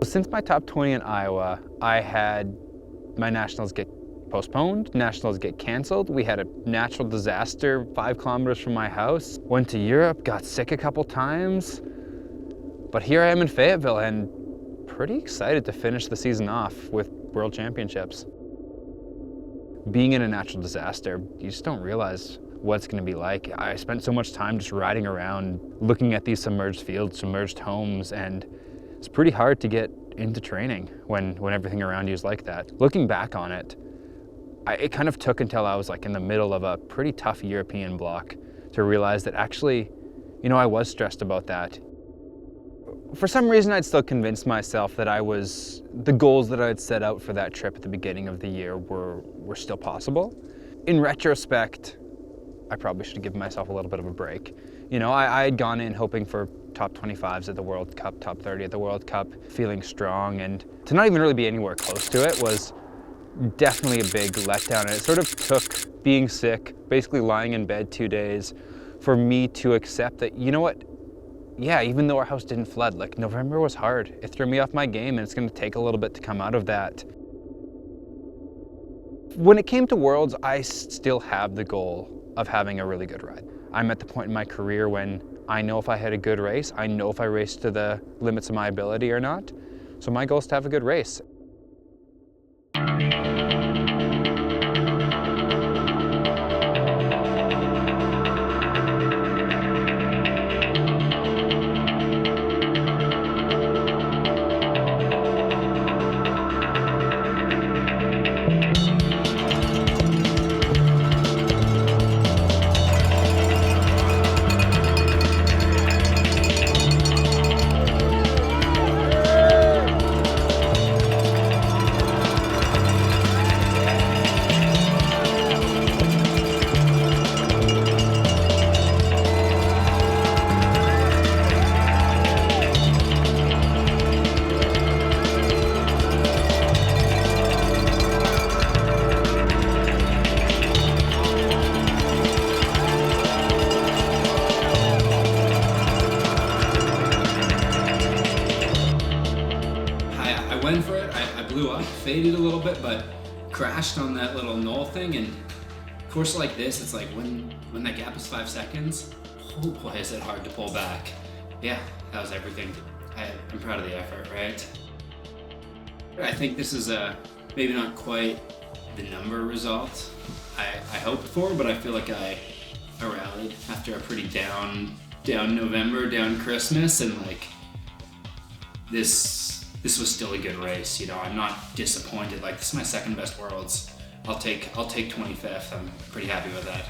Since my top 20 in Iowa, I had my nationals get postponed, nationals get canceled. We had a natural disaster 5 kilometers from my house. Went to Europe, got sick a couple times. But here I am in Fayetteville and pretty excited to finish the season off with World Championships. Being in a natural disaster, you just don't realize what it's going to be like. I spent so much time just riding around, looking at these submerged fields, submerged homes, and it's pretty hard to get into training when everything around you is like that. Looking back on it, it kind of took until I was like in the middle of a pretty tough European block to realize that actually, you know, I was stressed about that. For some reason, I'd still convinced myself that the goals that I'd set out for that trip at the beginning of the year were still possible. In retrospect, I probably should have given myself a little bit of a break. You know, I had gone in hoping for top 25s at the World Cup, top 30 at the World Cup, feeling strong, and to not even really be anywhere close to it was definitely a big letdown. And it sort of took being sick, basically lying in bed 2 days, for me to accept that, you know what, yeah, even though our house didn't flood, like November was hard. It threw me off my game and it's gonna take a little bit to come out of that. When it came to Worlds, I still have the goal of having a really good ride. I'm at the point in my career when I know if I had a good race, I know if I raced to the limits of my ability or not. So my goal is to have a good race. Went for it, I blew up, faded a little bit, but crashed on that little knoll thing. And of course, like this, it's like when that gap is 5 seconds, oh boy, is it hard to pull back. Yeah, that was everything. I'm proud of the effort, right? I think this is maybe not quite the number result I hoped for, but I feel like I rallied after a pretty down November, down Christmas, and like this was still a good race. You know, I'm not disappointed. Like, this is my second best Worlds. I'll take 25th. I'm pretty happy with that.